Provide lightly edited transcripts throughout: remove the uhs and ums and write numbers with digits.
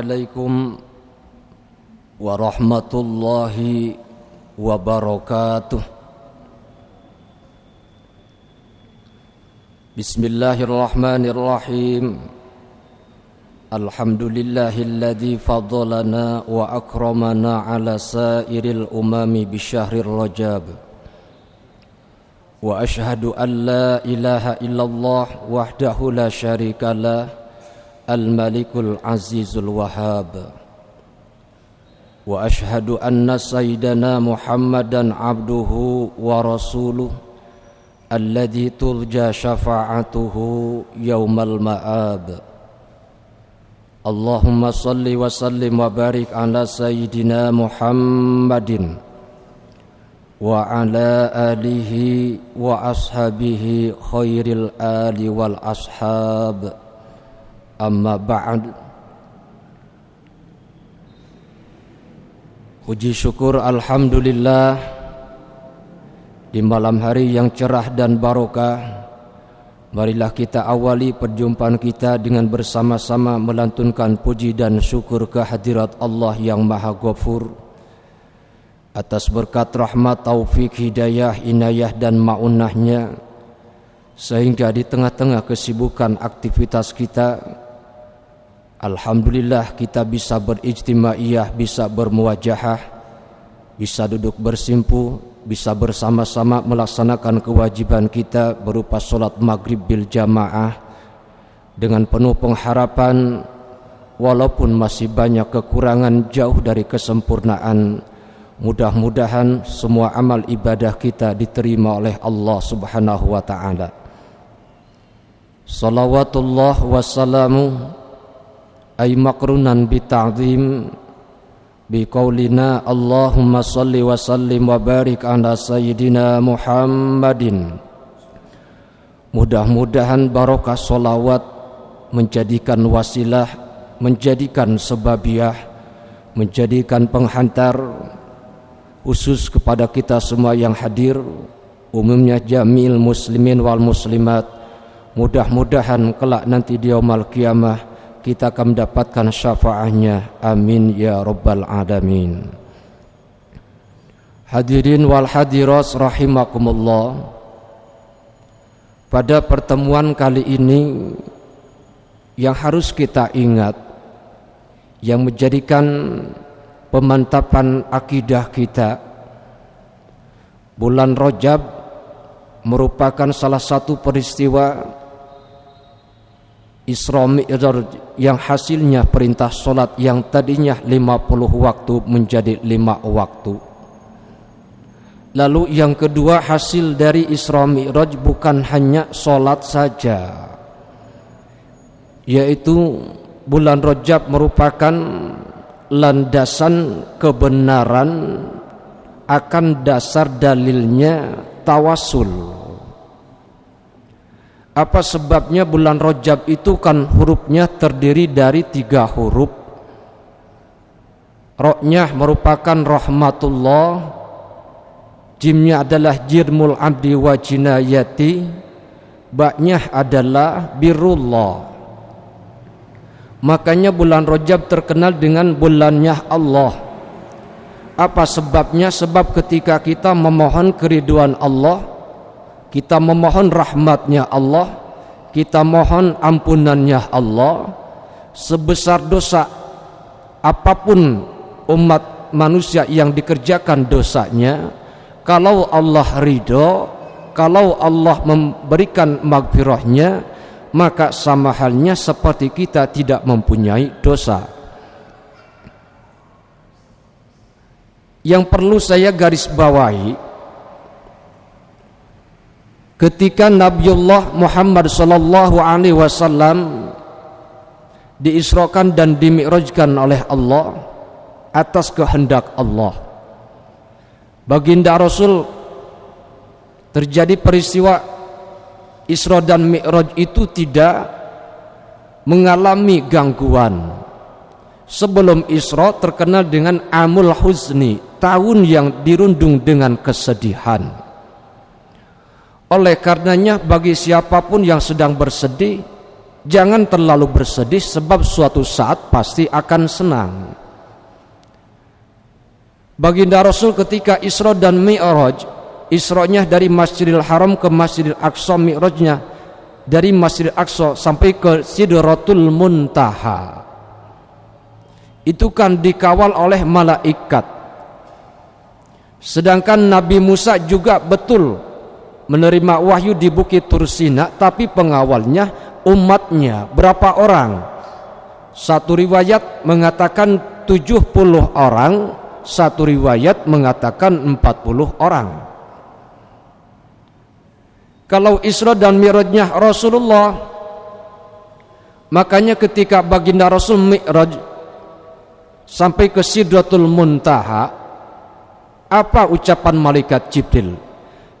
Assalamualaikum warahmatullahi wabarakatuh. Bismillahirrahmanirrahim. Alhamdulillahilladzi fadlana wa akramana ala sairil umami bisyahrir rajab. Wa ashhadu an la ilaha illallah wahdahu la syarikalah Al-Malikul Azizul Wahhab. Wa ashhadu anna sayyidana Muhammadan abduhu wa rasuluh alladzi turja syafa'atuhu yaumal ma'ab. Allahumma salli wa sallim wa barik ala sayyidina Muhammadin wa ala alihi wa ashabihi khairil ali wal ashab. Amma ba'd. Puji syukur alhamdulillah, di malam hari yang cerah dan barokah, marilah kita awali perjumpaan kita dengan bersama-sama melantunkan puji dan syukur kehadirat Allah yang Maha Ghafur atas berkat rahmat, taufik, hidayah, inayah dan ma'unahnya, sehingga di tengah-tengah kesibukan aktivitas kita, alhamdulillah kita bisa berijtimaiyah, bisa bermuwajahah, bisa duduk bersimpu, bisa bersama-sama melaksanakan kewajiban kita berupa sholat maghrib bil jamaah dengan penuh pengharapan, walaupun masih banyak kekurangan, jauh dari kesempurnaan, mudah-mudahan semua amal ibadah kita diterima oleh Allah Subhanahu wa ta'ala. Salawatullah wassalamu ay makrunan bi ta'zim bi qaulina Allahumma salli wa sallim wa barik ala sayyidina Muhammadin. Mudah-mudahan barokah solawat menjadikan wasilah, menjadikan sebabiyah, menjadikan penghantar khusus kepada kita semua yang hadir, umumnya jamil muslimin wal muslimat. Mudah-mudahan kelak nanti di yaumul qiyamah kita akan mendapatkan syafaatnya. Amin ya rabbal alamin. Hadirin wal hadirat rahimakumullah. Pada pertemuan kali ini yang harus kita ingat, yang menjadikan pemantapan akidah kita, bulan Rajab merupakan salah satu peristiwa Isra Mi'raj yang hasilnya perintah solat yang tadinya 50 waktu menjadi 5 waktu. Lalu yang kedua, hasil dari Isra Mi'raj bukan hanya solat saja, yaitu bulan Rajab merupakan landasan kebenaran akan dasar dalilnya tawasul. Apa sebabnya? Bulan Rajab itu kan hurufnya terdiri dari 3 huruf. Roknya merupakan rahmatullah, jimnya adalah jirmul abdi wa jinayati, baknya adalah birullah. Makanya bulan Rajab terkenal dengan bulannya Allah. Apa sebabnya? Sebab ketika kita memohon keriduan Allah, kita memohon rahmatnya Allah, kita mohon ampunannya Allah, sebesar dosa apapun umat manusia yang dikerjakan dosanya, kalau Allah ridho, kalau Allah memberikan maghfirahnya, maka sama halnya seperti kita tidak mempunyai dosa. Yang perlu saya garis bawahi, ketika Nabiullah Muhammad sallallahu alaihi wasallam diisrakan dan dimi'rajkan oleh Allah atas kehendak Allah, baginda Rasul terjadi peristiwa Isra dan Mi'raj itu tidak mengalami gangguan. Sebelum Isra terkenal dengan Amul Huzni, tahun yang dirundung dengan kesedihan. Oleh karenanya bagi siapapun yang sedang bersedih, Jangan terlalu bersedih sebab suatu saat pasti akan senang. Baginda Rasul ketika Isra dan Mi'raj, Isra'nya dari Masjidil Haram ke Masjidil Aqsa, Mi'rajnya dari Masjidil Aqsa sampai ke Sidratul Muntaha. Itu kan dikawal oleh malaikat. Sedangkan Nabi Musa juga betul menerima wahyu di Bukit Tursina, tapi pengawalnya umatnya berapa orang? Satu riwayat mengatakan 70 orang, satu riwayat mengatakan 40 orang. Kalau Isra dan Mi'rajnya Rasulullah, makanya ketika baginda Rasul Mi'raj sampai ke Sidratul Muntaha, apa ucapan malaikat Jibril?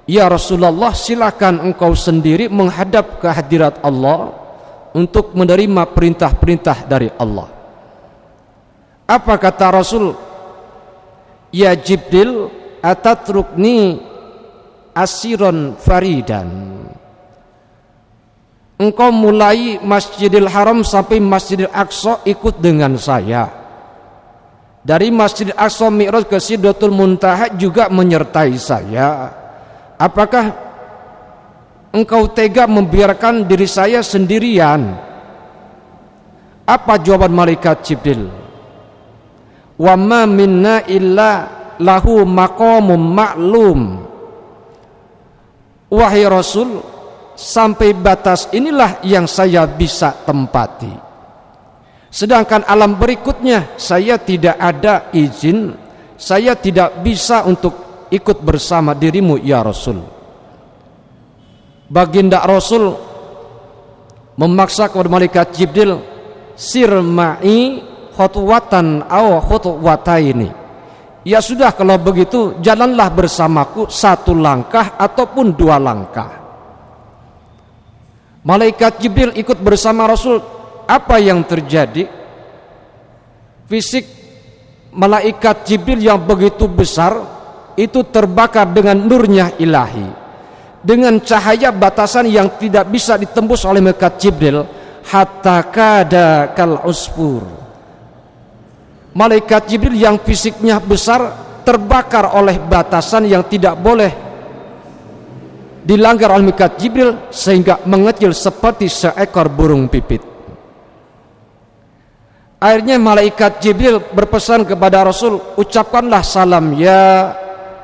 Ya Rasulullah, silakan engkau sendiri menghadap ke hadirat Allah untuk menerima perintah-perintah dari Allah. Apa kata Rasul? Ya Jibril, atatrukni asiron faridan. Engkau mulai Masjidil Haram sampai Masjidil Aqsa ikut dengan saya. Dari Masjidil Aqsa Mi'raj ke Sidratul Muntaha juga menyertai saya. Apakah engkau tega membiarkan diri saya sendirian? Apa jawaban malaikat Jibril? Wa ma minna illa lahu maqamum ma'lum. Wahai Rasul, sampai batas inilah yang saya bisa tempati. Sedangkan alam berikutnya saya tidak ada izin, saya tidak bisa untuk ikut bersama dirimu ya Rasul. Baginda Rasul memaksa kepada malaikat Jibril, sir ma'i khutwatan aw khutwataini. Ya sudah, kalau begitu jalanlah bersamaku satu langkah ataupun dua langkah. Malaikat Jibril ikut bersama Rasul. Apa yang terjadi? Fisik malaikat Jibril yang begitu besar itu terbakar dengan nurnya ilahi, dengan cahaya batasan yang tidak bisa ditembus oleh malaikat Jibril, hatta kada kal usfur. Malaikat Jibril yang fisiknya besar terbakar oleh batasan yang tidak boleh dilanggar oleh malaikat Jibril, sehingga mengecil seperti seekor burung pipit. Akhirnya malaikat Jibril berpesan kepada Rasul, ucapkanlah salam ya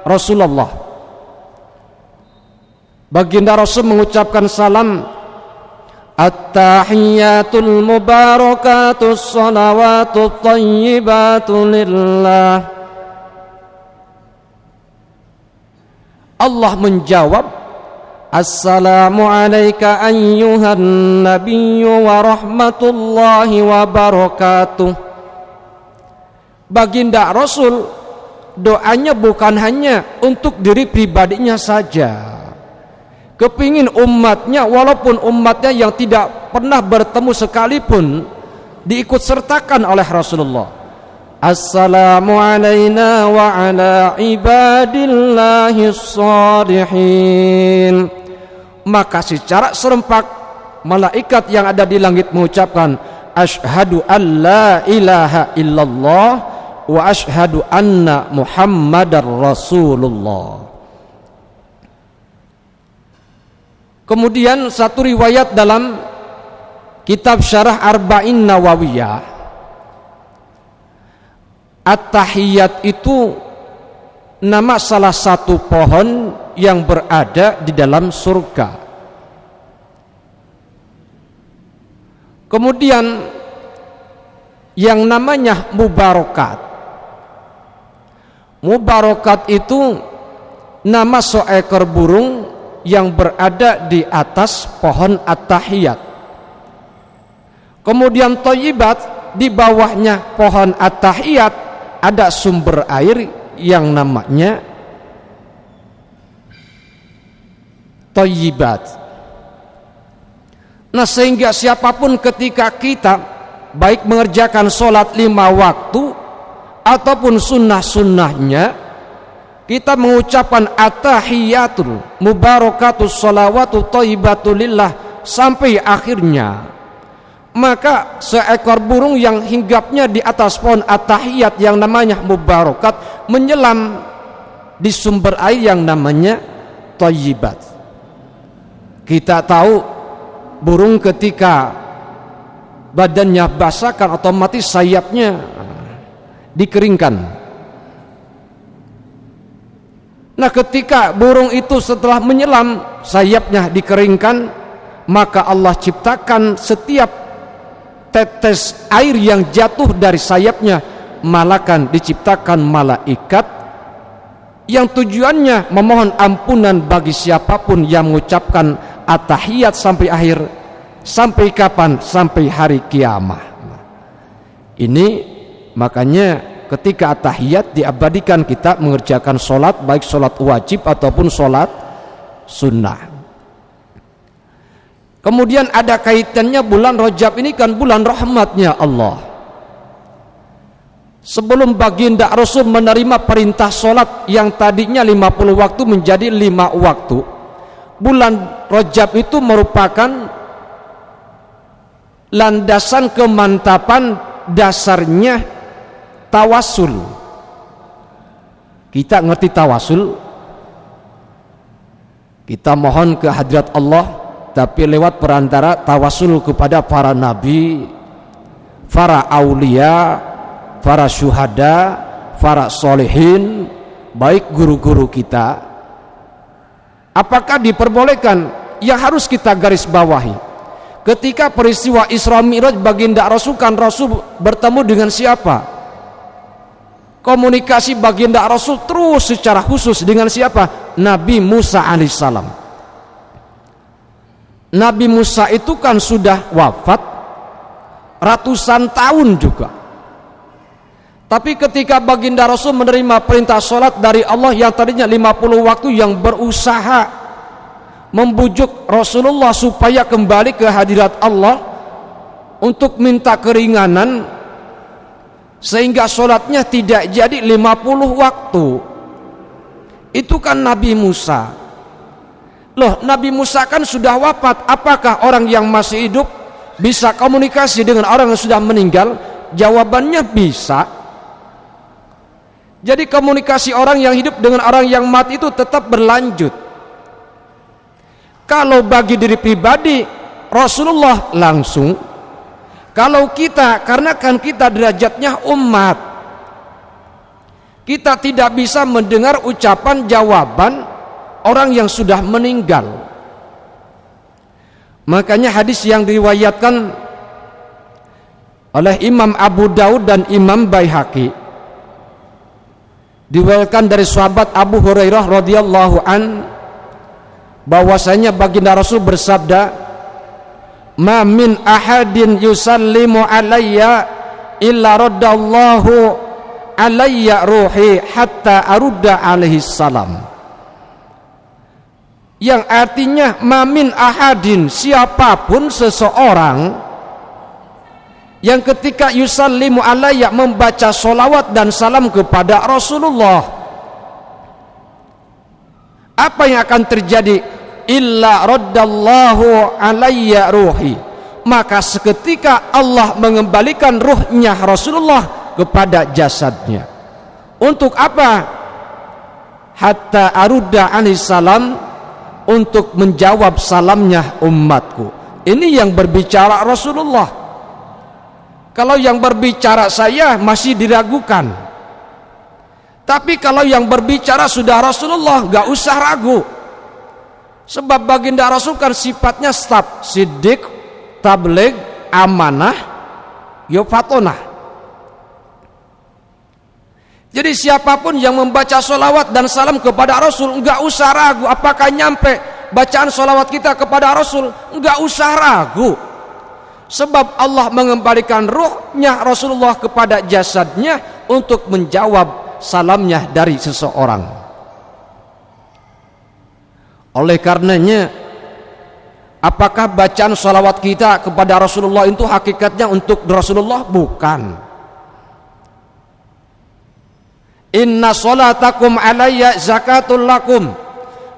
Rasulullah. Baginda Rasul mengucapkan salam, at-tahiyyatul mubarakatus salawatut thayyibatu lillah. Allah menjawab, assalamu alayka ayyuhan nabiyyu wa rahmatullahi wa barakatuh. Baginda Rasul doanya bukan hanya untuk diri pribadinya saja, kepingin umatnya, walaupun umatnya yang tidak pernah bertemu sekalipun, diikut sertakan oleh Rasulullah. Assalamu alayna wa ala ibadillahis shalihin. Maka secara serempak malaikat yang ada di langit mengucapkan, asyhadu an la ilaha illallah wa asyhadu anna Muhammadar Rasulullah. Kemudian satu riwayat dalam kitab Syarah Arba'in Nawawiyah, At-Tahiyyat itu nama salah satu pohon yang berada di dalam surga. Kemudian yang namanya mubarakat. Mubarakat itu nama seekor burung yang berada di atas pohon At-Tahiyyat. Kemudian thayyibat, di bawahnya pohon At-Tahiyyat ada sumber air yang namanya thayyibat. Nah, sehingga siapapun ketika kita baik mengerjakan sholat 5 waktu ataupun sunnah-sunnahnya, kita mengucapkan at-tahiyyatul mubarakatus sholawatu thayyibatu lillah sampai akhirnya, maka seekor burung yang hinggapnya di atas pohon at-tahiyat yang namanya mubarakat menyelam di sumber air yang namanya thayyibat. Kita tahu burung ketika badannya basah kan otomatis sayapnya dikeringkan. Nah, ketika burung itu setelah menyelam sayapnya dikeringkan, maka Allah ciptakan setiap tetes air yang jatuh dari sayapnya malakan diciptakan malaikat yang tujuannya memohon ampunan bagi siapapun yang mengucapkan at-tahiyat sampai akhir. Sampai kapan? Sampai hari kiamat. Ini makanya ketika at-tahiyat diabadikan kita mengerjakan sholat, baik sholat wajib ataupun sholat sunnah. Kemudian ada kaitannya bulan Rajab ini kan bulan rahmatnya Allah. Sebelum baginda Rasul menerima perintah sholat yang tadinya 50 waktu menjadi 5 waktu, bulan Rajab itu merupakan landasan kemantapan dasarnya tawasul. Kita ngerti tawasul? Kita mohon ke hadirat Allah tapi lewat perantara tawasul kepada para nabi, para aulia, para syuhada, para solehin, baik guru-guru kita. Apakah diperbolehkan? Yang harus kita garis bawahi, ketika peristiwa Isra Mi'raj baginda Rasul kan Rasul bertemu dengan siapa? Komunikasi baginda Rasul terus secara khusus dengan siapa? Nabi Musa alaihissalam. Nabi Musa itu kan sudah wafat ratusan tahun juga. Tapi ketika baginda Rasul menerima perintah sholat dari Allah yang tadinya 50 waktu, yang berusaha membujuk Rasulullah supaya kembali ke hadirat Allah untuk minta keringanan sehingga sholatnya tidak jadi 50 waktu. Itu kan Nabi Musa. Loh, Nabi Musa kan sudah wafat. Apakah orang yang masih hidup bisa komunikasi dengan orang yang sudah meninggal? Jawabannya bisa. Jadi komunikasi orang yang hidup dengan orang yang mati itu tetap berlanjut. Kalau bagi diri pribadi Rasulullah langsung. Kalau kita, karena kan kita derajatnya umat, kita tidak bisa mendengar ucapan jawaban orang yang sudah meninggal. Makanya hadis yang diriwayatkan oleh Imam Abu Daud dan Imam Baihaqi, diriwayatkan dari sahabat Abu Hurairah radhiyallahu an, bahwasanya baginda Rasul bersabda, "Ma min ahadin yusallimu alayya illa raddallahu alayya ruhi hatta arudda alaihi salam." Yang artinya mamin ahadin, siapapun seseorang yang ketika yusallimu alayya membaca solawat dan salam kepada Rasulullah, apa yang akan terjadi? Illa raddallahu alayya ruhi, maka seketika Allah mengembalikan ruhnya Rasulullah kepada jasadnya. Untuk apa? Hatta arudda alaihi salam, untuk menjawab salamnya umatku. Ini yang berbicara Rasulullah. Kalau yang berbicara saya masih diragukan, tapi kalau yang berbicara sudah Rasulullah, gak usah ragu. Sebab baginda Rasul kan sifatnya staf, siddiq, tabligh, amanah, fatonah. Jadi siapapun yang membaca solawat dan salam kepada Rasul, enggak usah ragu apakah nyampe bacaan solawat kita kepada Rasul, enggak usah ragu. Sebab Allah mengembalikan ruhnya Rasulullah kepada jasadnya untuk menjawab salamnya dari seseorang. Oleh karenanya, apakah bacaan solawat kita kepada Rasulullah itu hakikatnya untuk Rasulullah? Bukan. Inna solatakum alayya zakatul lakum,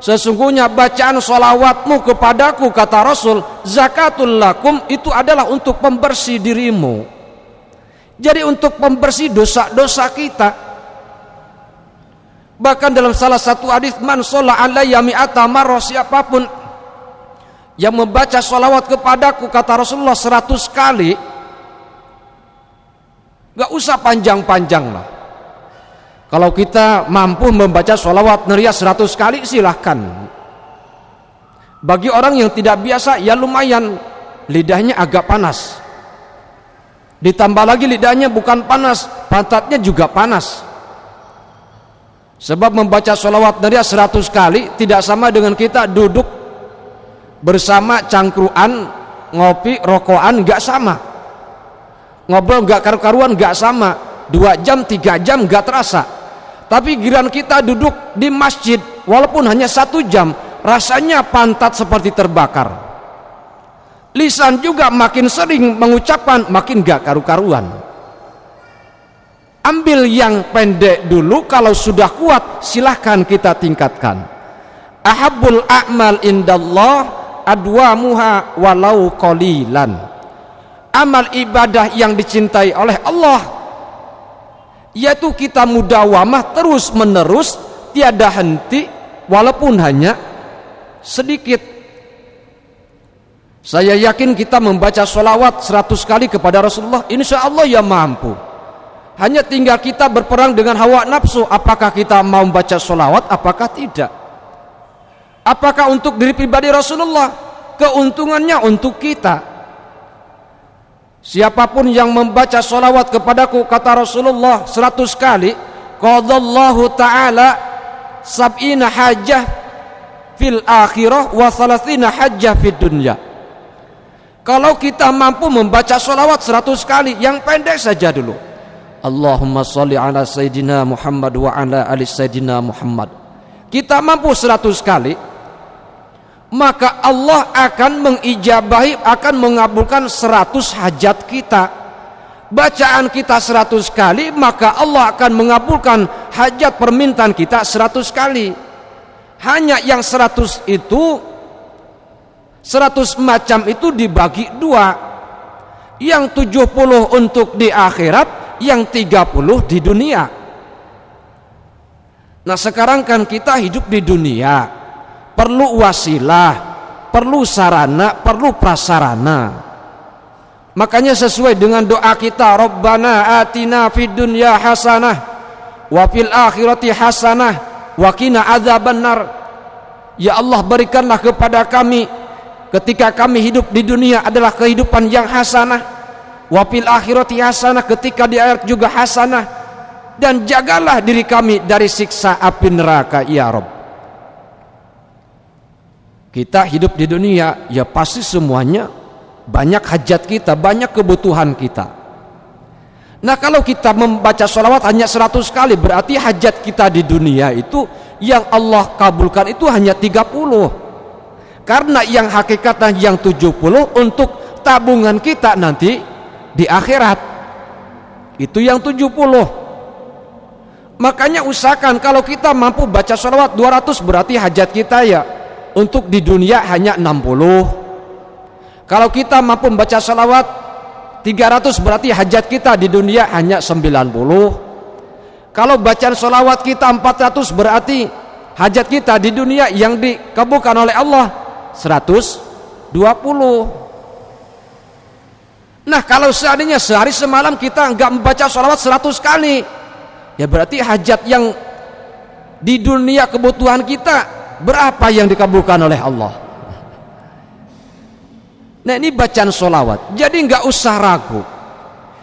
sesungguhnya bacaan sholawatmu kepadaku, kata Rasul, zakatul lakum, itu adalah untuk pembersih dirimu. Jadi untuk pembersih dosa-dosa kita. Bahkan dalam salah satu hadis, man sholla alayya mi'ata marrah, siapapun yang membaca sholawat kepadaku, kata Rasulullah, 100 kali, gak usah panjang-panjang lah. Kalau kita mampu membaca sholawat neria 100 kali, silahkan. Bagi orang yang tidak biasa, ya lumayan, lidahnya agak panas. Ditambah lagi lidahnya bukan panas, pantatnya juga panas. Sebab membaca sholawat neria 100 kali tidak sama dengan kita duduk bersama cangkruan, ngopi, rokokan, gak sama. Ngobrol gak karu-karuan, gak sama. 2 jam, 3 jam gak terasa. Tapi giliran kita duduk di masjid, walaupun hanya 1 jam, rasanya pantat seperti terbakar. Lisan juga makin sering mengucapkan, makin gak karu-karuan. Ambil yang pendek dulu, kalau sudah kuat silahkan kita tingkatkan. Ahabbul a'mal indallah adwamuha walau qalilan. Amal ibadah yang dicintai oleh Allah yaitu kita mudawamah terus menerus, tiada henti, walaupun hanya sedikit. Saya yakin kita membaca sholawat 100 kali kepada Rasulullah, insya Allah ya mampu. Hanya tinggal kita berperang dengan hawa nafsu, apakah kita mau membaca sholawat, apakah tidak. Apakah untuk diri pribadi Rasulullah, keuntungannya untuk kita. Siapapun yang membaca sholawat kepadaku, kata Rasulullah, 100 kali, qadallahu ta'ala sab'ina hajjah fil akhirah wa thalathina hajjah fid dunya. Kalau kita mampu membaca sholawat 100 kali, yang pendek saja dulu, Allahumma sholli ala Sayyidina Muhammad wa ala ali Sayyidina Muhammad, kita mampu 100 kali, maka Allah akan mengijabahi, akan mengabulkan 100 hajat kita. Bacaan kita 100 kali, maka Allah akan mengabulkan hajat permintaan kita 100 kali. Hanya yang 100 itu, 100 macam itu dibagi 2. Yang 70 untuk di akhirat, yang 30 di dunia. Nah sekarang kan kita hidup di dunia, perlu wasilah, perlu sarana, perlu prasarana. Makanya sesuai dengan doa kita, Rabbana atina fid dunya hasanah wa fil akhirati hasanah wa qina adzabannar. Ya Allah, berikanlah kepada kami ketika kami hidup di dunia adalah kehidupan yang hasanah, wa fil akhirati hasanah, ketika di akhirat juga hasanah, dan jagalah diri kami dari siksa api neraka ya Rabb. Kita hidup di dunia, ya pasti semuanya banyak hajat kita, banyak kebutuhan kita. Nah kalau kita membaca sholawat hanya 100 kali, berarti hajat kita di dunia itu yang Allah kabulkan itu hanya 30. Karena yang hakikatnya yang 70 untuk tabungan kita nanti di akhirat, itu yang 70. Makanya usahakan kalau kita mampu baca sholawat 200, berarti hajat kita ya untuk di dunia hanya 60. Kalau kita mampu membaca salawat 300, berarti hajat kita di dunia hanya 90. Kalau bacaan salawat kita 400, berarti hajat kita di dunia yang dikabulkan oleh Allah 120. Nah kalau seandainya sehari semalam kita enggak membaca salawat 100 kali, ya berarti hajat yang di dunia kebutuhan kita berapa yang dikabulkan oleh Allah. Nah ini bacaan sholawat, jadi nggak usah ragu.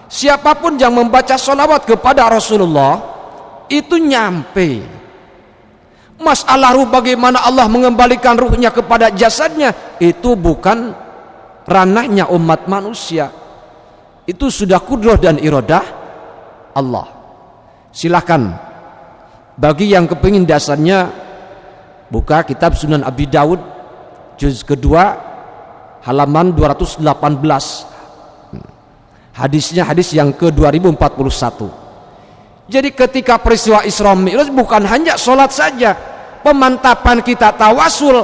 Siapapun yang membaca sholawat kepada Rasulullah itu nyampe. Masalah ruh, bagaimana Allah mengembalikan ruhnya kepada jasadnya, itu bukan ranahnya umat manusia. Itu sudah kudrah dan iradah Allah. Silakan bagi yang kepingin dasarnya, buka kitab Sunan Abi Dawud juz kedua halaman 218. Hadisnya hadis yang ke 2041. Jadi ketika peristiwa Isra Mi'raj bukan hanya sholat saja, pemantapan kita tawasul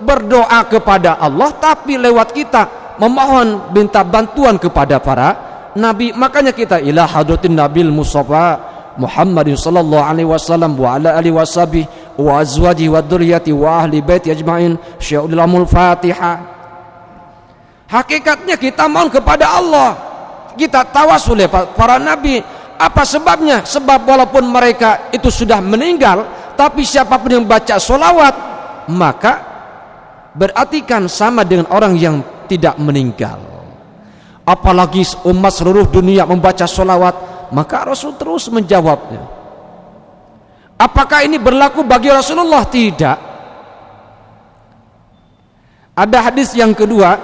berdoa kepada Allah, tapi lewat kita memohon minta bantuan kepada para nabi. Makanya kita ila hadratin nabil mustafa Muhammadin sallallahu alaihi wasallam wa ala alihi washabihi wa azwajihi wa dzurriyyati wa ahli baiti ajmain sya'ulamul Fatihah. Hakikatnya kita mohon kepada Allah, kita tawasul para nabi. Apa sebabnya? Sebab walaupun mereka itu sudah meninggal, tapi siapapun yang baca sholawat, maka berarti kan sama dengan orang yang tidak meninggal. Apalagi umat seluruh dunia membaca sholawat, maka Rasul terus menjawabnya. Apakah ini berlaku bagi Rasulullah? Tidak. Ada hadis yang kedua,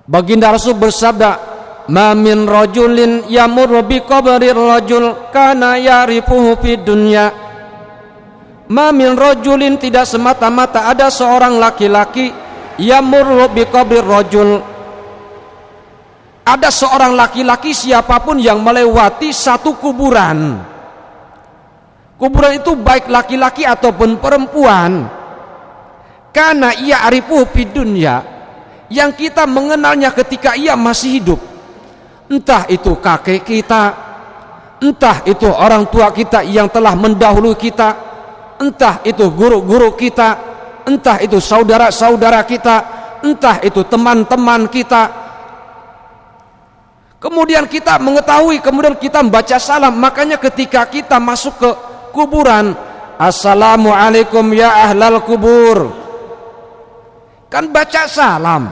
baginda Rasul bersabda, ma min rajulin yamurru bi qabri rajul kana ya'rifuhu fid dunya. Ma min rajulin, tidak semata-mata ada seorang laki-laki, yamurru bi qabri rajul, ada seorang laki-laki siapapun yang melewati satu kuburan. Kuburan itu baik laki-laki ataupun perempuan, karena ia arifuhu fid dunya, yang kita mengenalnya ketika ia masih hidup. Entah itu kakek kita, entah itu orang tua kita yang telah mendahului kita, entah itu guru-guru kita, entah itu saudara-saudara kita, entah itu teman-teman kita. Kemudian kita mengetahui, kemudian kita membaca salam. Makanya ketika kita masuk ke kuburan, assalamualaikum ya ahlal kubur, kan baca salam.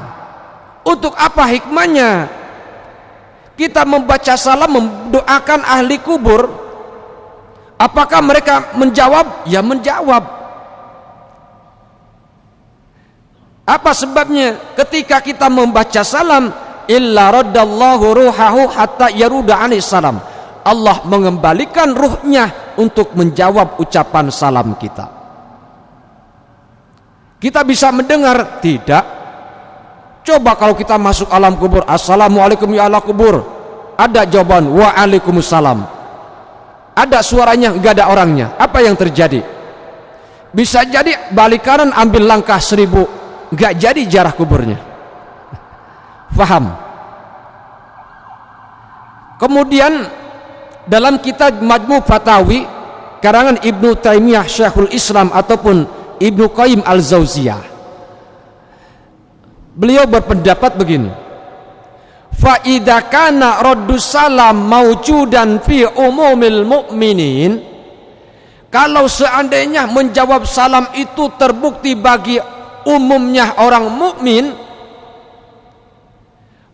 Untuk apa hikmahnya? Kita membaca salam, mendoakan ahli kubur. Apakah mereka menjawab? Ya menjawab. Apa sebabnya? Ketika kita membaca salam, illa raddallahu ruhahu hatta yaruda anis salam, Allah mengembalikan ruhnya untuk menjawab ucapan salam kita. Kita bisa mendengar? Tidak. Coba kalau kita masuk alam kubur, assalamualaikum ya ahli kubur, ada jawaban waalaikumsalam, ada suaranya, enggak ada orangnya. Apa yang terjadi? Bisa jadi balik kanan ambil langkah 1000, enggak jadi jarah kuburnya. Faham? Kemudian dalam kitab Majmu' Fatawi karangan Ibnu Taimiyah Syekhul Islam ataupun Ibnu Qayyim Al-Jauziyah, beliau berpendapat begini, fa idza kana raddus salam maujudan fi umumil mu'minin, kalau seandainya menjawab salam itu terbukti bagi umumnya orang mukmin,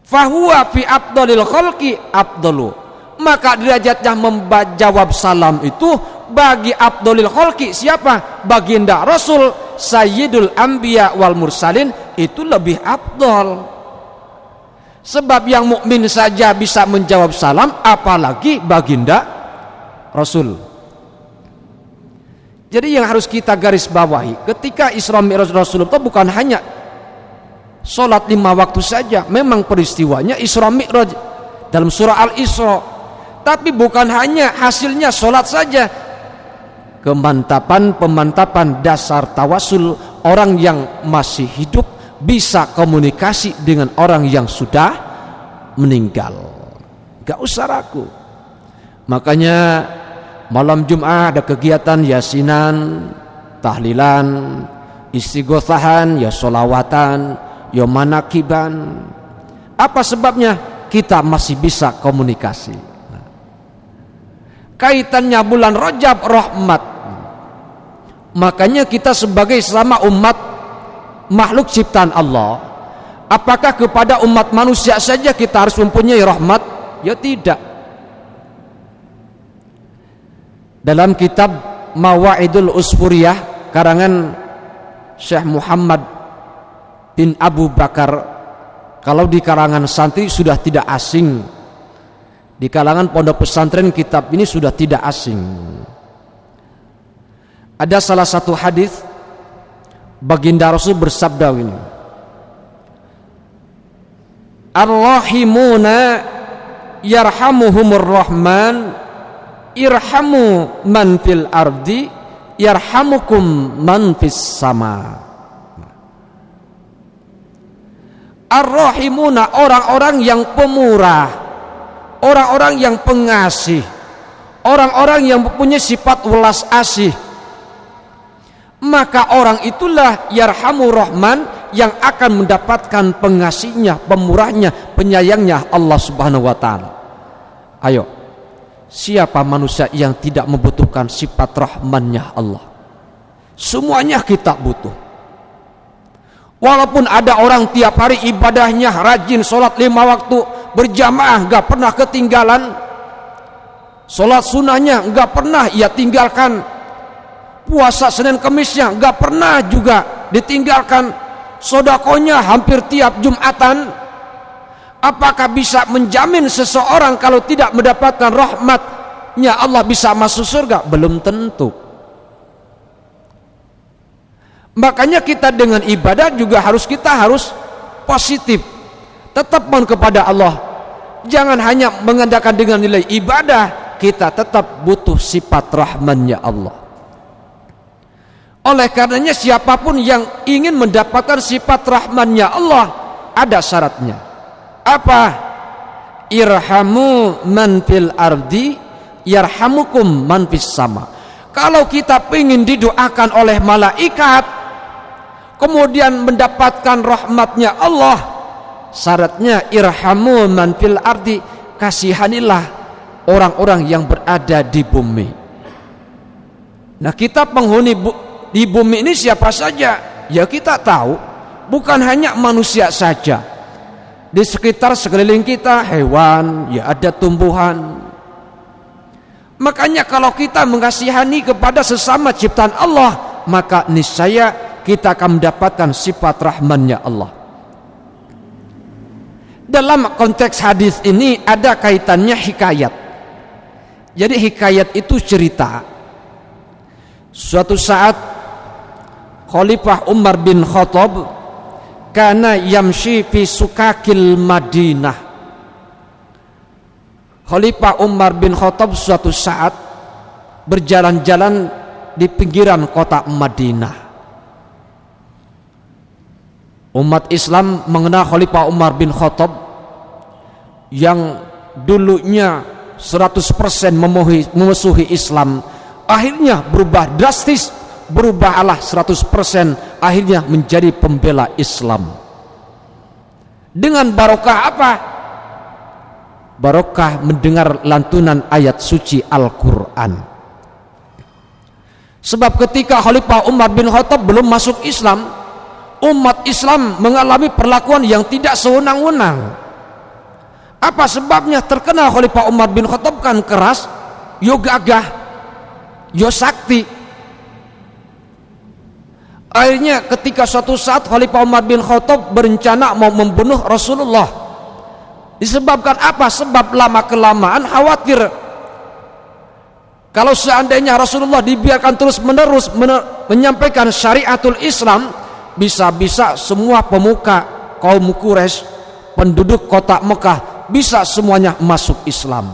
fahuwa fi afdalil khalqi afdalu, maka derajatnya menjawab salam itu bagi afdalil khalqi, siapa? Baginda Rasul Sayyidul Anbiya wal Mursalin, itu lebih afdal. Sebab yang mukmin saja bisa menjawab salam, apalagi baginda Rasul. Jadi yang harus kita garis bawahi, ketika Isra Mi'raj Rasulullah itu bukan hanya sholat 5 waktu saja. Memang peristiwanya Isra Mi'raj dalam surah Al-Isra, tapi bukan hanya hasilnya sholat saja. Pemantapan dasar tawasul, orang yang masih hidup bisa komunikasi dengan orang yang sudah meninggal. Gak usah ragu. Makanya malam Jumat ada kegiatan yasinan, tahlilan, istighosahan, ya sholawatan, ya manakiban. Apa sebabnya? Kita masih bisa komunikasi. Kaitannya bulan Rajab rahmat. Makanya kita sebagai sama umat makhluk ciptaan Allah, apakah kepada umat manusia saja kita harus mempunyai rahmat? Ya tidak. Dalam kitab Mawa'idul Usfuriyah karangan Syekh Muhammad bin Abu Bakar, kalau di kalangan santri sudah tidak asing, di kalangan pondok pesantren kitab ini sudah tidak asing. Ada salah satu hadis baginda Rasul bersabda ini, ar-rahimuna yarhamuhumur rahman irhamu man fil ardi yarhamukum man fis sama. Ar-rahimuna, orang-orang yang pemurah, orang-orang yang pengasih, orang-orang yang mempunyai sifat welas asih, maka orang itulah yarhamur rahman, yang akan mendapatkan pengasihnya, pemurahnya, penyayangnya Allah Subhanahu wa taala. Ayo, siapa manusia yang tidak membutuhkan sifat rahmannya Allah? Semuanya kita butuh. Walaupun ada orang tiap hari ibadahnya rajin, sholat 5 waktu berjamaah gak pernah ketinggalan, sholat sunnahnya gak pernah ia tinggalkan, puasa Senin Kemisnya gak pernah juga ditinggalkan, sedekahnya hampir tiap Jumatan, apakah bisa menjamin seseorang kalau tidak mendapatkan rahmatnya Allah bisa masuk surga? Belum tentu. Makanya kita dengan ibadah juga harus positif, tetap mohon kepada Allah. Jangan hanya mengandalkan dengan nilai ibadah, kita tetap butuh sifat rahmannya Allah. Oleh karenanya siapapun yang ingin mendapatkan sifat rahmannya Allah, ada syaratnya. Apa? Irhamu man fil ardi yarhamukum man fis sama. Kalau kita ingin didoakan oleh malaikat kemudian mendapatkan rahmatnya Allah, syaratnya irhamu man fil ardi, kasihanilah orang-orang yang berada di bumi. Nah, kita penghuni di bumi ini siapa saja? Ya kita tahu, bukan hanya manusia saja. Di sekitar sekeliling kita hewan, ya ada tumbuhan. Makanya kalau kita mengasihani kepada sesama ciptaan Allah, maka niscaya kita akan mendapatkan sifat rahmannya Allah. Dalam konteks hadis ini ada kaitannya hikayat. Jadi hikayat itu cerita. Suatu saat Khalifah Umar bin Khattab kana yamshi fi sukakil Madinah. Khalifah Umar bin Khattab suatu saat berjalan-jalan di pinggiran kota Madinah. Umat Islam mengenal Khalifah Umar bin Khattab yang dulunya 100% memusuhi Islam, akhirnya berubah drastis, berubah Allah 100%, akhirnya menjadi pembela Islam. Dengan barokah apa? Barokah mendengar lantunan ayat suci Al-Quran. Sebab ketika Khalifah Umar bin Khattab belum masuk Islam, umat Islam mengalami perlakuan yang tidak sewenang-wenang. Apa sebabnya? Terkenal Khalifah Umar bin Khattab kan keras, yo gagah, yo sakti. Akhirnya ketika suatu saat Khalifah Umar bin Khattab berencana mau membunuh Rasulullah. Disebabkan apa? Sebab lama-kelamaan khawatir kalau seandainya Rasulullah dibiarkan terus-menerus menyampaikan syariatul Islam, bisa-bisa semua pemuka kaum Quraisy, penduduk kota Mekah, bisa semuanya masuk Islam.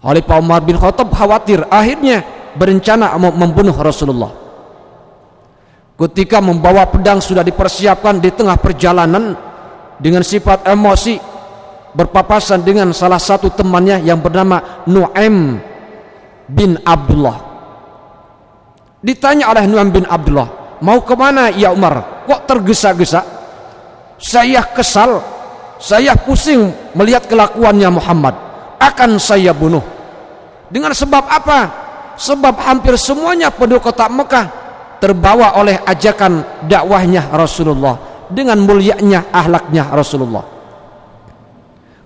Khalifah Umar bin Khattab khawatir, akhirnya berencana mau membunuh Rasulullah. Ketika membawa pedang sudah dipersiapkan, di tengah perjalanan dengan sifat emosi berpapasan dengan salah satu temannya yang bernama Nu'aim bin Abdullah. Ditanya oleh Nu'aim bin Abdullah, mau kemana ya Umar? Kok tergesa-gesa? Saya kesal, saya pusing melihat kelakuannya Muhammad, akan saya bunuh. Dengan sebab apa? Sebab hampir semuanya penduduk kota Mekah terbawa oleh ajakan dakwahnya Rasulullah, dengan mulianya akhlaknya Rasulullah.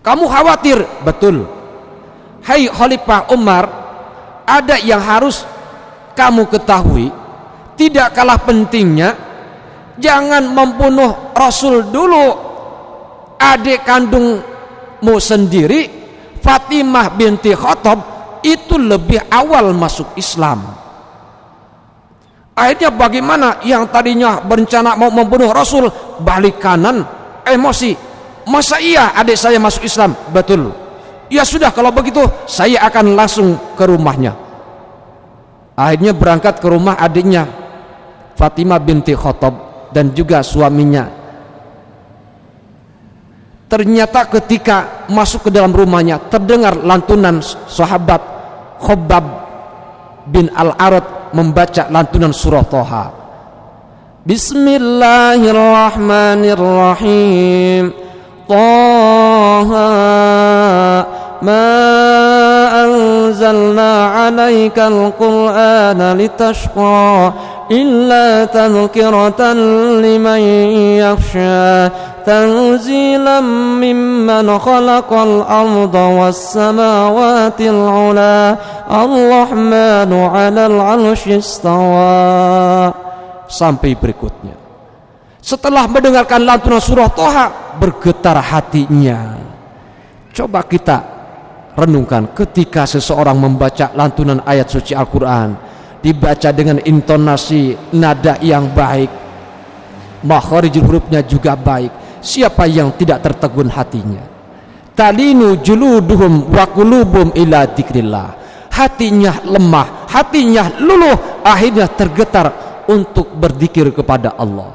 Kamu khawatir? Betul. Hai Khalifah Umar, ada yang harus kamu ketahui. Tidak kalah pentingnya, jangan membunuh Rasul dulu. Adik kandungmu sendiri, Fatimah binti Khattab, itu lebih awal masuk Islam. Akhirnya bagaimana? Yang tadinya berencana mau membunuh Rasul, balik kanan, emosi. Masa iya adik saya masuk Islam? Betul. Ya sudah, kalau begitu saya akan langsung ke rumahnya. Akhirnya berangkat ke rumah adiknya Fatimah binti Khattab dan juga suaminya. Ternyata ketika masuk ke dalam rumahnya terdengar lantunan sahabat Khabbab bin Al-Arat membaca lantunan surah Thaha. Bismillahirrahmanirrahim. Thaha ma anzalna 'alaikal qur'ana litashqa illa tadhkiratan liman yakhsha tanzilan mimman khalaqal arda was samawati al-'ula ar-rahmanu 'alal 'arsy istawa. Sampai berikutnya. Setelah mendengarkan lantunan surah Thaha, bergetar hatinya. Coba kita renungkan ketika seseorang membaca lantunan ayat suci Al-Quran, dibaca dengan intonasi nada yang baik, makharijul hurufnya juga baik, siapa yang tidak tertegun hatinya? Talinu juluduhum wa qulubuhum ila dzikrillah. Hatinya lemah, hatinya luluh, akhirnya tergetar untuk berzikir kepada Allah.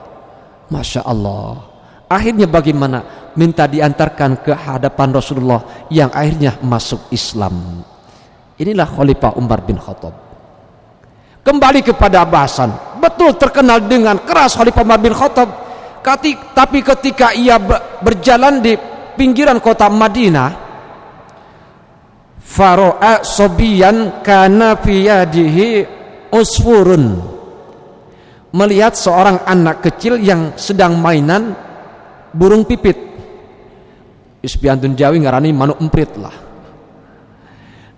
Masya Allah. Akhirnya bagaimana? Minta diantarkan ke hadapan Rasulullah yang akhirnya masuk Islam. Inilah Khalifah Umar bin Khattab. Kembali kepada bahasan, betul terkenal dengan keras Khalifah Umar bin Khattab. Tapi ketika ia berjalan di pinggiran kota Madinah, faro'a sobiyan kana fi yadihi usfurun, melihat seorang anak kecil yang sedang mainan burung pipit. Isbiantun Jawi ngarani manuk emprit lah.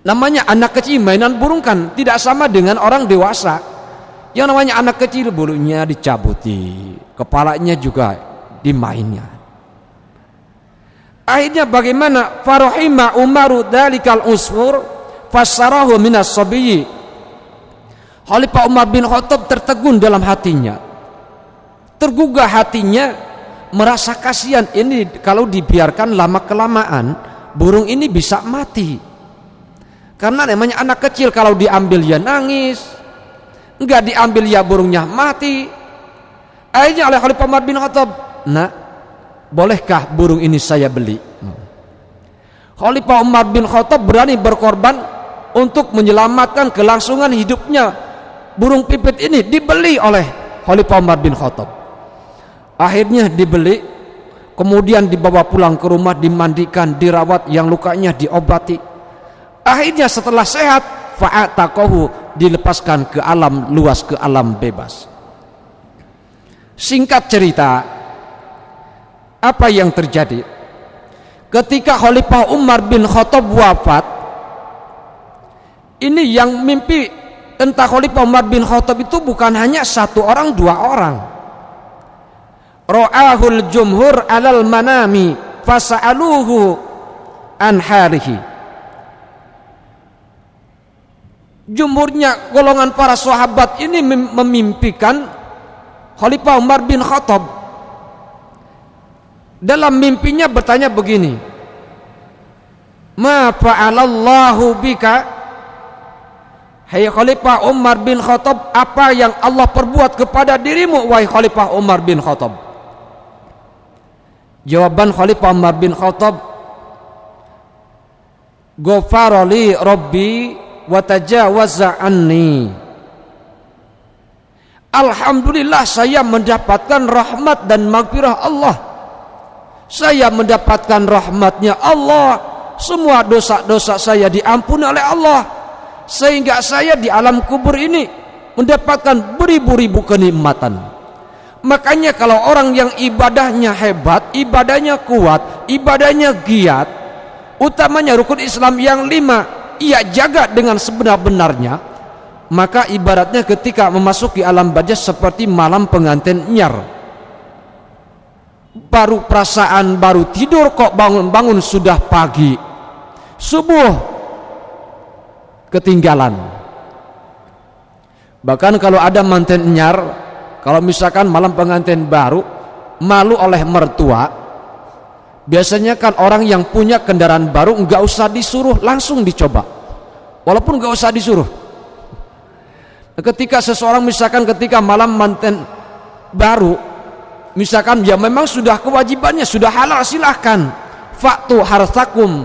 Namanya anak kecil mainan burung kan tidak sama dengan orang dewasa. Yang namanya anak kecil bulunya dicabuti, kepalanya juga dimainnya. Akhirnya bagaimana? Farahima Umaru dalikal usfur fasarahu minas sabiyyi. Khalifah Umar bin Khattab tertegun dalam hatinya, tergugah hatinya, merasa kasihan ini kalau dibiarkan lama kelamaan burung ini bisa mati. Karena namanya anak kecil, kalau diambil ya nangis, enggak diambil ya burungnya mati. Akhirnya oleh Khalifah Umar bin Khattab, "Nak, bolehkah burung ini saya beli?" Khalifah Umar bin Khattab berani berkorban untuk menyelamatkan kelangsungan hidupnya. Burung pipit ini dibeli oleh Khalifah Umar bin Khattab. Akhirnya dibeli, kemudian dibawa pulang ke rumah, dimandikan, dirawat, yang lukanya diobati. Akhirnya setelah sehat, fa'ataqahu, dilepaskan ke alam luas, ke alam bebas. Singkat cerita, apa yang terjadi? Ketika Khalifah Umar bin Khattab wafat, ini yang mimpi tentang Khalifah Umar bin Khattab itu bukan hanya satu orang, dua orang. Ra'ahul jumhur alal manami fasa'aluhu an halihi. Jumhurnya golongan para sahabat ini memimpikan Khalifah Umar bin Khattab. Dalam mimpinya bertanya begini, "Ma fa'alallahu bika?" Hai Khalifah Umar bin Khattab, apa yang Allah perbuat kepada dirimu wahai Khalifah Umar bin Khattab? Jawaban Khalifah Umar bin Khattab, "Ghafara li Rabbi wa tajawaza anni." Alhamdulillah, saya mendapatkan rahmat dan maghfirah Allah. Saya mendapatkan rahmatnya Allah. Semua dosa-dosa saya diampuni oleh Allah, sehingga saya di alam kubur ini mendapatkan beribu-ribu kenikmatan. Makanya kalau orang yang ibadahnya hebat, ibadahnya kuat, ibadahnya giat, utamanya rukun Islam yang 5 ia jaga dengan sebenar-benarnya, maka ibaratnya ketika memasuki alam barzah seperti malam pengantin nyar. Baru perasaan, baru tidur kok bangun-bangun sudah pagi, subuh ketinggalan. Bahkan kalau ada manten nyar, kalau misalkan malam pengantin baru malu oleh mertua, biasanya kan orang yang punya kendaraan baru nggak usah disuruh, langsung dicoba, walaupun nggak usah disuruh. Ketika seseorang misalkan ketika malam manten baru, misalkan ya memang sudah kewajibannya, sudah halal, silahkan. Fa'tu harsakum,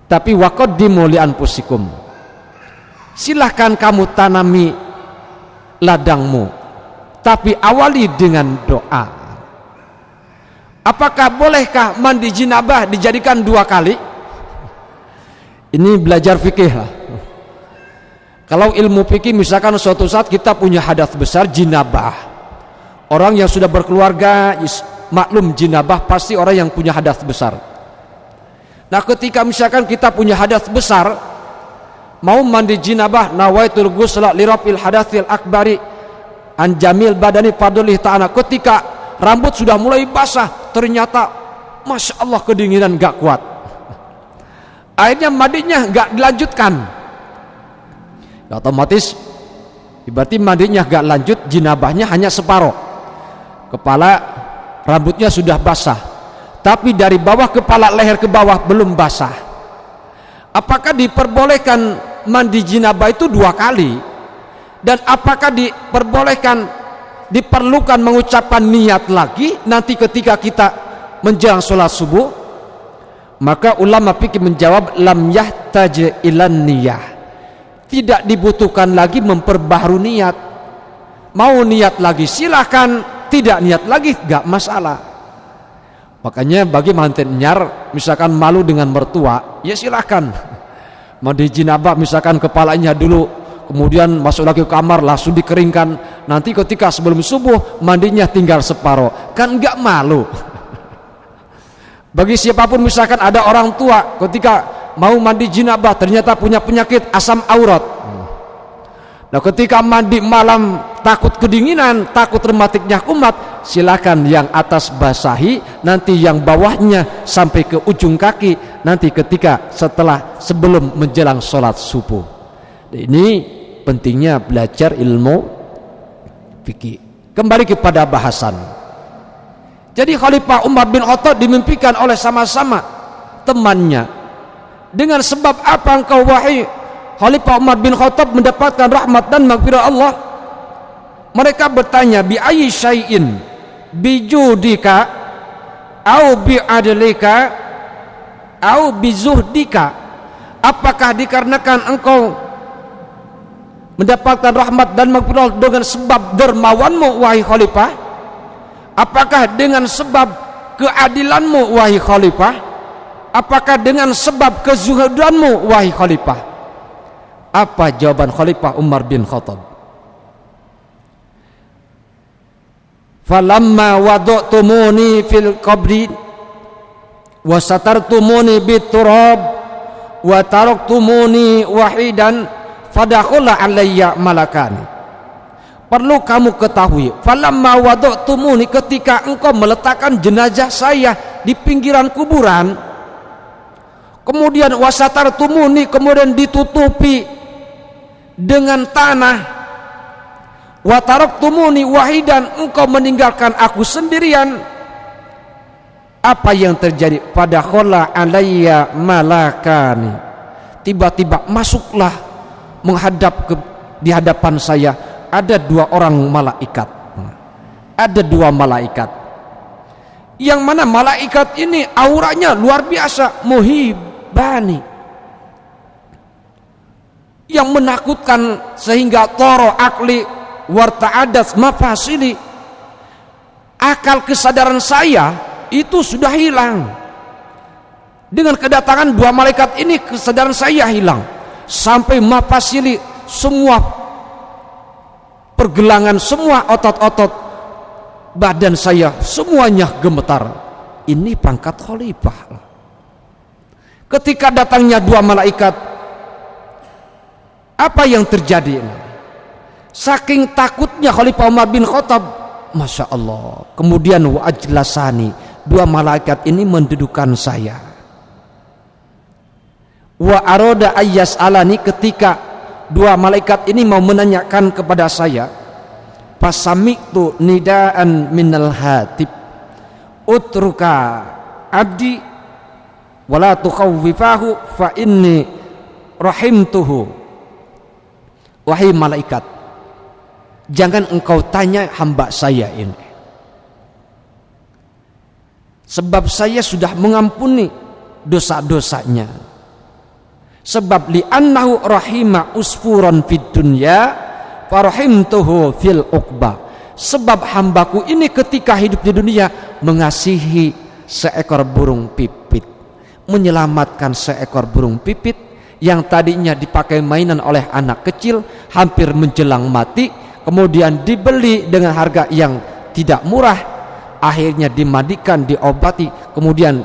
tapi waqaddimu li anfusikum. Silahkan kamu tanami ladangmu, tapi awali dengan doa. Apakah bolehkah mandi jinabah dijadikan 2 kali? Ini belajar fikih lah. Kalau ilmu fikih misalkan suatu saat kita punya hadas besar jinabah, orang yang sudah berkeluarga maklum jinabah pasti orang yang punya hadas besar. Nah ketika misalkan kita punya hadas besar, mau mandi jinabah, nawaitul ghusla li raf'il hadatsil akbari an jamil badani fadlih ta'ala. Ketika rambut sudah mulai basah, ternyata Masya Allah kedinginan gak kuat, akhirnya mandinya gak dilanjutkan. Otomatis berarti mandinya gak lanjut, jinabahnya hanya separuh. Kepala rambutnya sudah basah, tapi dari bawah kepala leher ke bawah belum basah. Apakah diperbolehkan mandi jinabah itu 2 kali? Dan apakah diperlukan mengucapkan niat lagi nanti ketika kita menjelang sholat subuh? Maka ulama fikih menjawab lam yahtaj ilan niyah, tidak dibutuhkan lagi memperbaharui niat. Mau niat lagi silahkan, tidak niat lagi gak masalah. Makanya bagi manten nyar misalkan malu dengan mertua, ya silahkan mandi jinabah, misalkan kepalanya dulu, kemudian masuk lagi ke kamar langsung dikeringkan, nanti ketika sebelum subuh mandinya tinggal separuh, kan gak malu. Bagi siapapun misalkan ada orang tua ketika mau mandi jinabah ternyata punya penyakit asam aurat, nah ketika mandi malam takut kedinginan, takut rematiknya kumat, silakan yang atas basahi, nanti yang bawahnya sampai ke ujung kaki nanti ketika sebelum menjelang sholat subuh. Ini pentingnya belajar ilmu fikih. Kembali kepada bahasan. Jadi Khalifah Umar bin Khattab dimimpikan oleh sama-sama temannya. Dengan sebab apa engkau wahai Khalifah Umar bin Khattab mendapatkan rahmat dan maghfirah Allah? Mereka bertanya, bi ayyi syai'in, bi judika au bi adlika au bi zuhdika? Apakah dikarenakan engkau mendapatkan rahmat dan maghfirah dengan sebab dermawanmu wahai khalifah? Apakah dengan sebab keadilanmu wahai khalifah? Apakah dengan sebab kezuhudanmu wahai khalifah? Apa jawaban Khalifah Umar bin Khattab? Falamma wada'tumuni fil qabri wa satartumuni biturab wa taraktumuni wahidan fadakhala alayya malakani. Perlu kamu ketahui, falamma wada'tumuni, ketika engkau meletakkan jenazah saya di pinggiran kuburan, kemudian wasatartumuni, kemudian ditutupi dengan tanah, wa taraktumuni wahidan, engkau meninggalkan aku sendirian. Apa yang terjadi? Fadakhala alayya malakani, tiba-tiba masuklah di hadapan saya ada 2 orang malaikat. Ada 2 malaikat, yang mana malaikat ini auranya luar biasa, muhibani, yang menakutkan sehingga toro akli warta'adas mafasili, akal kesadaran saya itu sudah hilang. Dengan kedatangan 2 malaikat ini kesadaran saya hilang, sampai mafasili, semua pergelangan, semua otot-otot badan saya semuanya gemetar. Ini pangkat khalifah. Ketika datangnya 2 malaikat, apa yang terjadi? Saking takutnya Khalifah Umar bin Khattab, Masya Allah, kemudian wa ajlasani, 2 malaikat ini mendudukkan saya. Wa aroda ayyas alani, ketika 2 malaikat ini mau menanyakan kepada saya, fasami'tu nidaan minal hatib utruka abdi wala tukhawwifahu fa inni rahimtuhu. wahai malaikat, jangan engkau tanya hamba saya ini, sebab saya sudah mengampuni dosa-dosanya. Sebab li'annahu rahima usfuran fid dunya farahimtuhu fil uqbah. Sebab hambaku ini ketika hidup di dunia mengasihi seekor burung pipit, menyelamatkan seekor burung pipit yang tadinya dipakai mainan oleh anak kecil, hampir menjelang mati, kemudian dibeli dengan harga yang tidak murah, akhirnya dimandikan, diobati, kemudian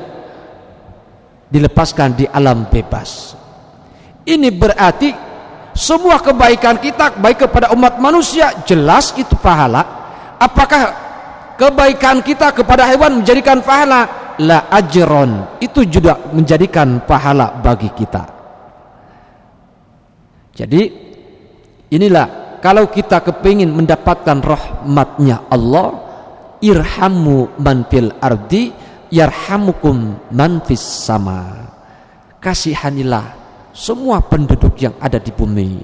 dilepaskan di alam bebas. Ini berarti semua kebaikan kita baik kepada umat manusia jelas itu pahala. Apakah kebaikan kita kepada hewan menjadikan pahala? La ajron, itu juga menjadikan pahala bagi kita. Jadi inilah, kalau kita kepingin mendapatkan rahmatnya Allah, irhamu man fil ardi yarhamukum man fis sama. Kasihanilah semua penduduk yang ada di bumi,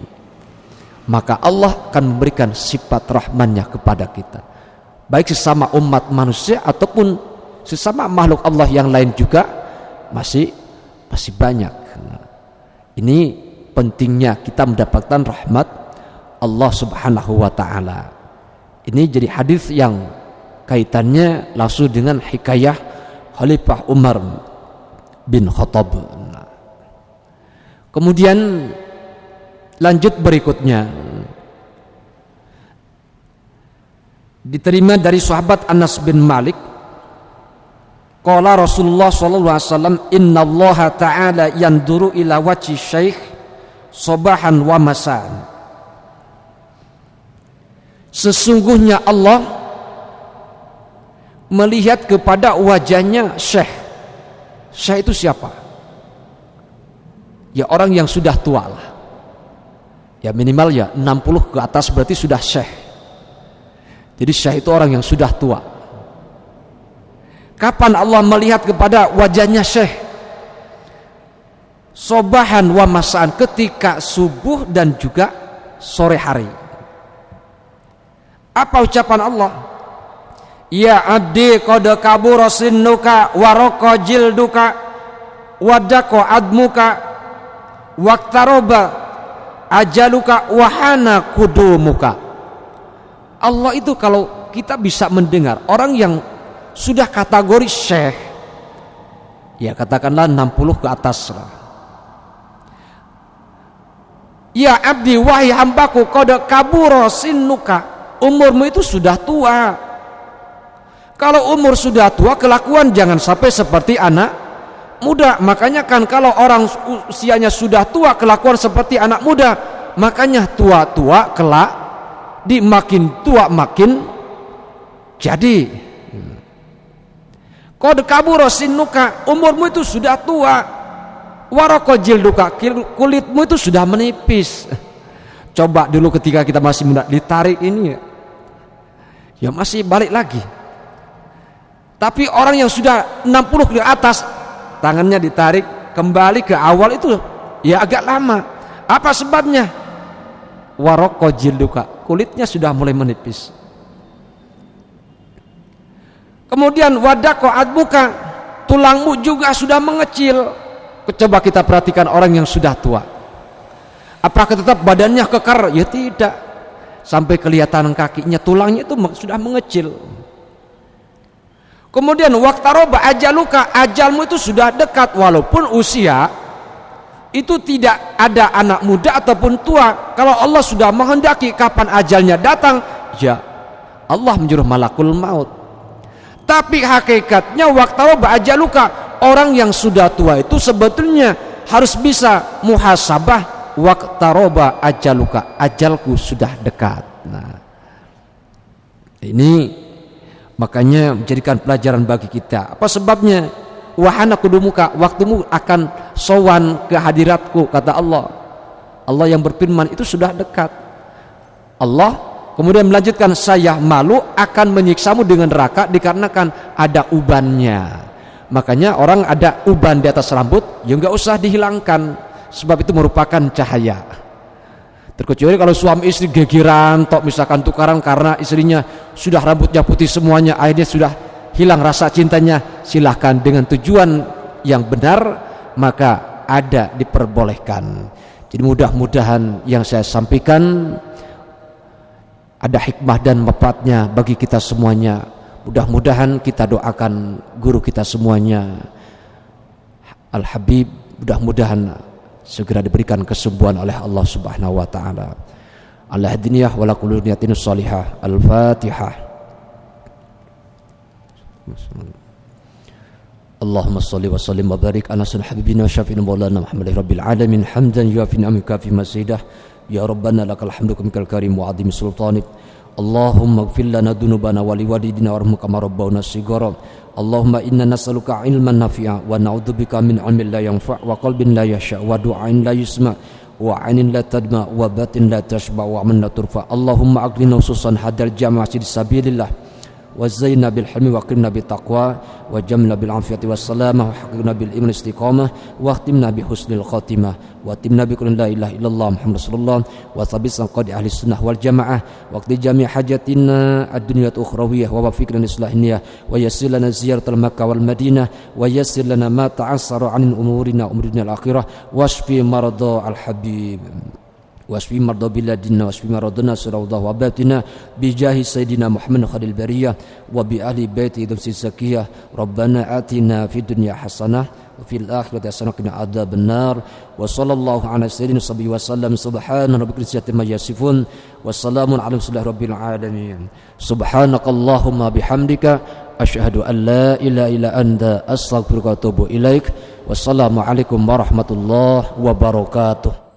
maka Allah akan memberikan sifat rahmannya kepada kita, baik sesama umat manusia ataupun sesama makhluk Allah yang lain juga masih banyak. Ini pentingnya kita mendapatkan rahmat Allah Subhanahu wa ta'ala. Ini jadi hadis yang kaitannya langsung dengan hikayah Khalifah Umar bin Khattab. Kemudian lanjut berikutnya, diterima dari sahabat Anas bin Malik, qala Rasulullah sallallahu alaihi wasallam, innallaha ta'ala yanduru ila wajhi syekh sabahan wa masaan. Sesungguhnya Allah melihat kepada wajahnya syekh. Syekh itu siapa? Ya orang yang sudah tua lah, ya minimal ya 60 ke atas berarti sudah syekh. Jadi syekh itu orang yang sudah tua. Kapan Allah melihat kepada wajahnya syekh? Sobahan wa masaan, ketika subuh dan juga sore hari. Apa ucapan Allah? Ya abdi qad kabura sinnuka wa raqa jilduka wa daqa admuka waqtaroba ajaluka wahana kudumuka. Allah itu kalau kita bisa mendengar orang yang sudah kategori syekh, ya katakanlah 60 ke atas lah. Ya abdi, wahai hambaku, qad kabura sinnuka, umurmu itu sudah tua. Kalau umur sudah tua, kelakuan jangan sampai seperti anak muda. Makanya kan kalau orang usianya sudah tua kelakuan seperti anak muda, makanya tua-tua kelak di makin tua makin jadi. Qad kabura sinnuka, umurmu itu sudah tua, waraqa jilduka, kulitmu itu sudah menipis. Coba dulu ketika kita masih muda ditarik ini ya masih balik lagi. Tapi orang yang sudah 60 ke atas, tangannya ditarik kembali ke awal itu ya agak lama. Apa sebabnya? Waraqa jilduka, kulitnya sudah mulai menipis. Kemudian wadaqa admuka, tulangmu juga sudah mengecil. Coba kita perhatikan orang yang sudah tua, apakah tetap badannya kekar? Ya tidak, sampai kelihatan kakinya, tulangnya itu sudah mengecil. Kemudian waqtaroba ajaluka, ajalmu itu sudah dekat. Walaupun usia itu tidak ada anak muda ataupun tua, kalau Allah sudah menghendaki kapan ajalnya datang, ya Allah menyuruh malakul maut. Tapi hakikatnya waqtaroba ajaluka, orang yang sudah tua itu sebetulnya harus bisa muhasabah. Waqtaroba ajaluka, ajalku sudah dekat. Nah, ini makanya menjadikan pelajaran bagi kita. Apa sebabnya? Wahana kudumuka, waktumu akan sowan ke hadiratku, kata Allah. Allah yang berfirman itu sudah dekat. Allah kemudian melanjutkan, saya malu akan menyiksamu dengan neraka dikarenakan ada ubannya. Makanya orang ada uban di atas rambut, ya enggak usah dihilangkan, sebab itu merupakan cahaya. Terkecuali kalau suami istri gegeran tok misalkan tukaran karena istrinya sudah rambutnya putih semuanya, akhirnya sudah hilang rasa cintanya, silahkan dengan tujuan yang benar maka ada diperbolehkan. Jadi mudah-mudahan yang saya sampaikan ada hikmah dan manfaatnya bagi kita semuanya. Mudah-mudahan kita doakan guru kita semuanya Al-Habib, mudah-mudahan segera diberikan kesembuhan oleh Allah Subhanahu wa taala. Al-hadiniyah wa laqul niyatin shalihah. Al-Fatihah. Allahumma shalli wa sallim wa barik ala sayyidina habibina wa syafi'ina maulana Muhammadin rabbil alamin hamdan yuafi ni'amika fi mazidah ya rabbana lakal hamdu kamikal karim wa azim sultanik. Allahumma ighfir lana dhunubana wa liwalidina warhamhum kama rabbawna shighara. Allahumma inna nas'aluka ilman nafi'a wa na'udzubika min 'ilmin la yanfa' wa qalbin la yasha' wa du'ain la yusma' wa 'ainin la tadma' wa batin la tashba' wa 'aman la turfa. Allahumma aqlina khususan hadal jamaah fi sabilillah wa zayyina bil hilmi wa qimna bit taqwa wa jamna bil afiyati was salamah wa haqqina bil iman istiqamah wa khtimna bi husnil khatimah wa timna bi kulli la ilaha illallah Muhammad rasulullah wa thabitsan qadi ahli sunnah wal jamaah wa qdi jami' hajatina ad-dunya wa ukhrawiyah wa wafiqna islahiniyah wa yassir lana ziyaratal makkah wal madinah wa yassir lana ma ta'assara 'an umurina al akhirah wasfi marada al habib wasfi marda biladina wasfi maradana siraudah wa batina bijahi sayyidina Muhammad khalil bariyah wa bi ahli baiti idamsi zakiyah rabbana atina fid dunya hasanah wa fil akhirati hasanah qina adzaban nar wa sallallahu ala sayyidina wa sallam subhana rabbika rabbil ma yasifun wa salamun ala rabbil alamin subhanakallahumma bihamdika asyhadu an la ilaha illa anta astaghfiruka wa atubu ilaik wassalamu alaikum warahmatullahi wabarakatuh.